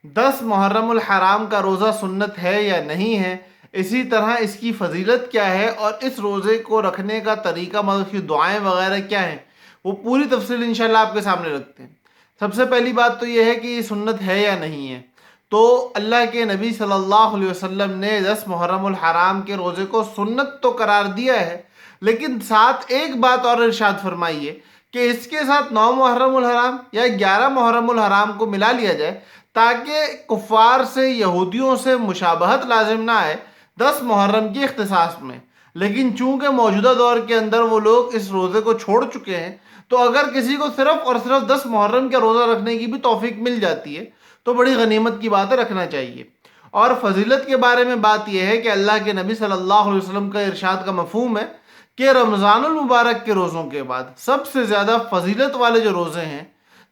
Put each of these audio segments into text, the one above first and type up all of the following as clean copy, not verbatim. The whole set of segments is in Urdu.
10 محرم الحرام کا روزہ سنت ہے یا نہیں ہے، اسی طرح اس کی فضیلت کیا ہے اور اس روزے کو رکھنے کا طریقہ، مطلب اس کی دعائیں وغیرہ کیا ہیں، وہ پوری تفصیل انشاءاللہ آپ کے سامنے رکھتے ہیں۔ سب سے پہلی بات تو یہ ہے کہ یہ سنت ہے یا نہیں ہے۔ تو اللہ کے نبی صلی اللہ علیہ وسلم نے 10 محرم الحرام کے روزے کو سنت تو قرار دیا ہے، لیکن ساتھ ایک بات اور ارشاد فرمائی ہے کہ اس کے ساتھ 9 محرم الحرام یا 11 محرم الحرام کو ملا لیا جائے، تاکہ کفار سے، یہودیوں سے مشابہت لازم نہ آئے 10 محرم کی اختصاص میں۔ لیکن چونکہ موجودہ دور کے اندر وہ لوگ اس روزے کو چھوڑ چکے ہیں، تو اگر کسی کو صرف اور صرف 10 محرم کا روزہ رکھنے کی بھی توفیق مل جاتی ہے تو بڑی غنیمت کی بات ہے، رکھنا چاہیے۔ اور فضیلت کے بارے میں بات یہ ہے کہ اللہ کے نبی صلی اللہ علیہ وسلم کا ارشاد کا مفہوم ہے کہ رمضان المبارک کے روزوں کے بعد سب سے زیادہ فضیلت والے جو روزے ہیں،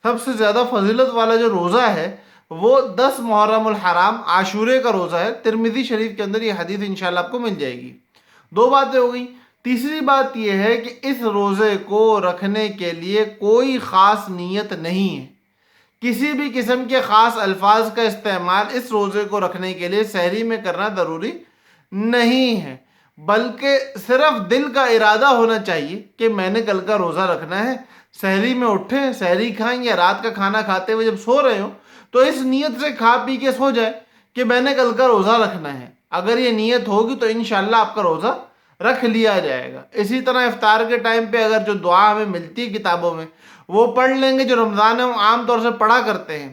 سب سے زیادہ فضیلت والا جو روزہ ہے وہ 10 محرم الحرام عاشورے کا روزہ ہے۔ ترمذی شریف کے اندر یہ حدیث انشاءاللہ آپ کو مل جائے گی۔ دو باتیں ہو گئیں۔ تیسری بات یہ ہے کہ اس روزے کو رکھنے کے لیے کوئی خاص نیت نہیں ہے۔ کسی بھی قسم کے خاص الفاظ کا استعمال اس روزے کو رکھنے کے لیے سحری میں کرنا ضروری نہیں ہے، بلکہ صرف دل کا ارادہ ہونا چاہیے کہ میں نے کل کا روزہ رکھنا ہے۔ سحری میں اٹھیں، سحری کھائیں یا رات کا کھانا کھاتے ہوئے جب سو رہے ہوں تو اس نیت سے کھا پی کے سو جائے کہ میں نے کل کا روزہ رکھنا ہے۔ اگر یہ نیت ہوگی تو انشاءاللہ آپ کا روزہ رکھ لیا جائے گا۔ اسی طرح افطار کے ٹائم پہ اگر جو دعا ہمیں ملتی ہے کتابوں میں وہ پڑھ لیں گے، جو رمضان میں ہم عام طور سے پڑھا کرتے ہیں،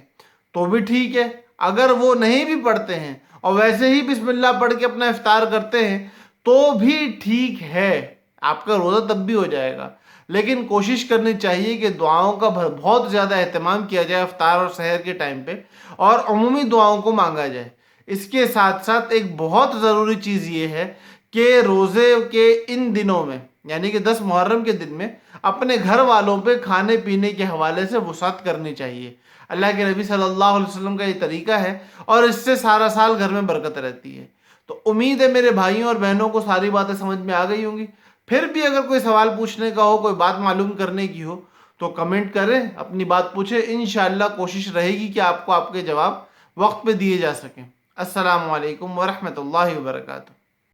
تو بھی ٹھیک ہے۔ اگر وہ نہیں بھی پڑھتے ہیں اور ویسے ہی بسم اللہ پڑھ کے اپنا افطار کرتے ہیں تو بھی ٹھیک ہے، آپ کا روزہ تب بھی ہو جائے گا۔ لیکن کوشش کرنی چاہیے کہ دعاؤں کا بہت زیادہ اہتمام کیا جائے افطار اور سحر کے ٹائم پہ، اور عمومی دعاؤں کو مانگا جائے۔ اس کے ساتھ ساتھ ایک بہت ضروری چیز یہ ہے کہ روزے کے ان دنوں میں، یعنی کہ 10 محرم کے دن میں، اپنے گھر والوں پہ کھانے پینے کے حوالے سے وسعت کرنی چاہیے۔ اللہ کے نبی صلی اللہ علیہ وسلم کا یہ طریقہ ہے اور اس سے سارا سال گھر میں برکت رہتی ہے۔ تو امید ہے میرے بھائیوں اور بہنوں کو ساری باتیں سمجھ میں آ گئی ہوں گی۔ پھر بھی اگر کوئی سوال پوچھنے کا ہو، کوئی بات معلوم کرنے کی ہو تو کمنٹ کریں، اپنی بات پوچھیں۔ انشاءاللہ کوشش رہے گی کہ آپ کو آپ کے جواب وقت پہ دیے جا سکیں۔ السلام علیکم ورحمۃ اللہ وبرکاتہ۔